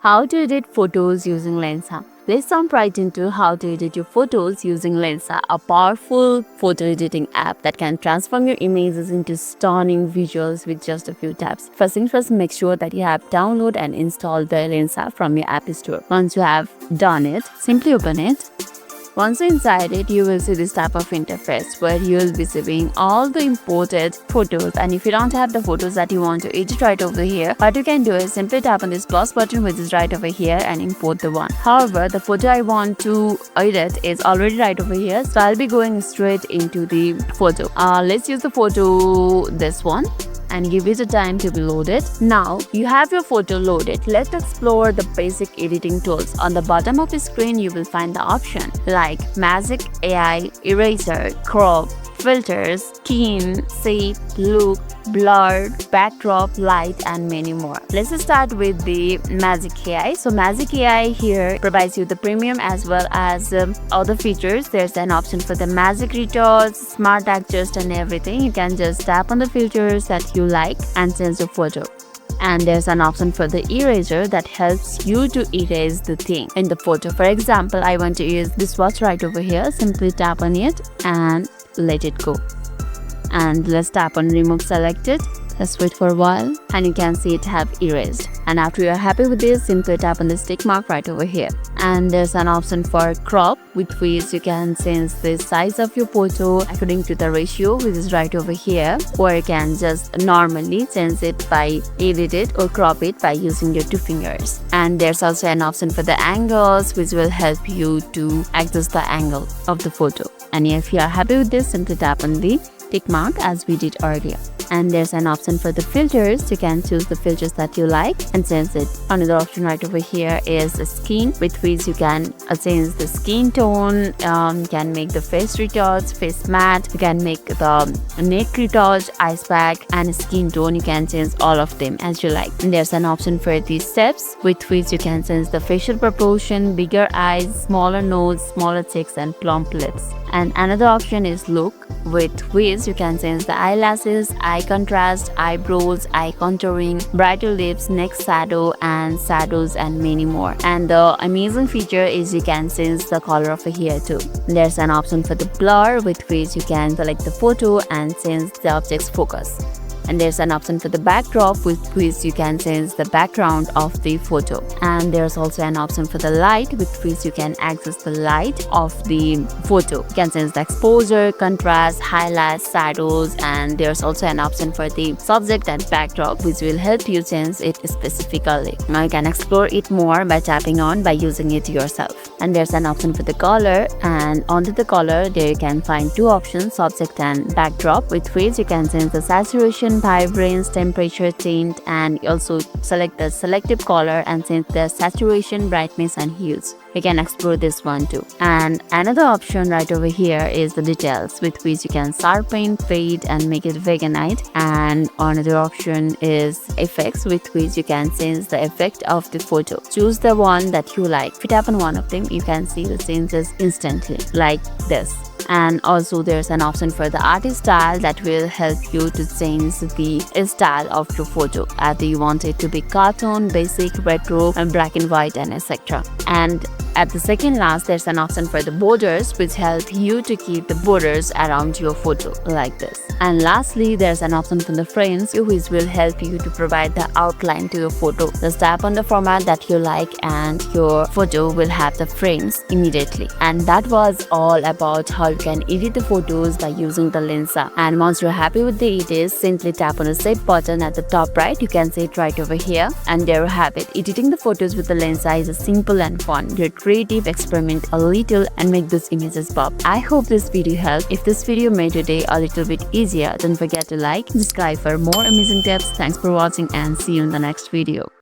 How to edit photos using Lensa. Let's jump right into how to edit your photos using Lensa, a powerful photo editing app that can transform your images into stunning visuals with just a few taps. First things first, make sure that you have downloaded and installed the Lensa from your app store. Once you have done it, simply open it. Once inside it, you will see this type of interface where you will be seeing all the imported photos, and if you don't have the photos that you want to edit right over here, what you can do is simply tap on this plus button which is right over here and import the one. However, the photo I want to edit is already right over here, so I'll be going straight into the photo. Let's use the photo, this one, and give it a time to be loaded. Now you have your photo loaded. Let's explore the basic editing tools. On the bottom of the screen you will find the option like Magic AI, Eraser, Crop, Filters, Keen, Shape, Look, Blur, Backdrop, Light, and many more. Let's start with the Magic AI. So Magic AI here provides you the premium as well as other features. There's an option for the Magic Retouch, Smart Adjust, and everything. You can just tap on the filters that you like and change your photo. And there's an option for the eraser that helps you to erase the thing in the photo. For example, I want to erase this watch right over here. Simply tap on it and let it go. And let's tap on remove selected. Let's wait for a while and you can see it have erased. And after you are happy with this, simply tap on the tick mark right over here. And there's an option for crop, with which you can change the size of your photo according to the ratio, which is right over here, or you can just normally change it by edit it or crop it by using your two fingers. And there's also an option for the angles, which will help you to adjust the angle of the photo. And if you are happy with this, simply tap on the tick mark as we did earlier. And there's an option for the filters. You can choose the filters that you like and change it. Another option right over here is the skin, with which you can change the skin tone. You can make the face retouch, face matte. You can make the neck retouch, ice pack, and skin tone. You can change all of them as you like. And there's an option for the steps, with which you can change the facial proportion, bigger eyes, smaller nose, smaller cheeks, and plump lips. And another option is look, with which you can change the eyelashes, eye contrast, eyebrows, eye contouring, brighter lips, neck shadow, and shadows, and many more. And the amazing feature is you can change the color over here too. There's an option for the blur, with which you can select the photo and change the object's focus. And there's an option for the backdrop, with which you can change the background of the photo. And there's also an option for the light, with which you can access the light of the photo. You can change the exposure, contrast, highlights, shadows, and there's also an option for the subject and backdrop, which will help you change it specifically. Now you can explore it more by tapping on by using it yourself. And there's an option for the color, and under the color there you can find two options, subject and backdrop, with which you can change the saturation, vibrance, temperature, tint, and also select the selective color and change the saturation, brightness, and hues. You can explore this one too. And another option right over here is the details, with which you can sharpen, fade, and make it veganite. And another option is effects, with which you can change the effect of the photo. Choose the one that you like. If you tap on one of them, you can see the changes instantly, like this. And also there's an option for the artist style that will help you to change the style of your photo, either you want it to be cartoon, basic, retro, and black and white, and etc. And at the second last, there's an option for the borders, which help you to keep the borders around your photo like this. And lastly, there's an option for the frames, which will help you to provide the outline to your photo. Just tap on the format that you like and your photo will have the frames immediately. And that was all about how you can edit the photos by using the Lensa. And once you're happy with the edits, simply tap on the save button at the top right. You can see it right over here. And there you have it. Editing the photos with the Lensa is a simple and fun. Get creative, experiment a little, and make those images pop. I hope this video helped. If this video made your day a little bit easier, don't forget to like, subscribe for more amazing tips. Thanks for watching and see you in the next video.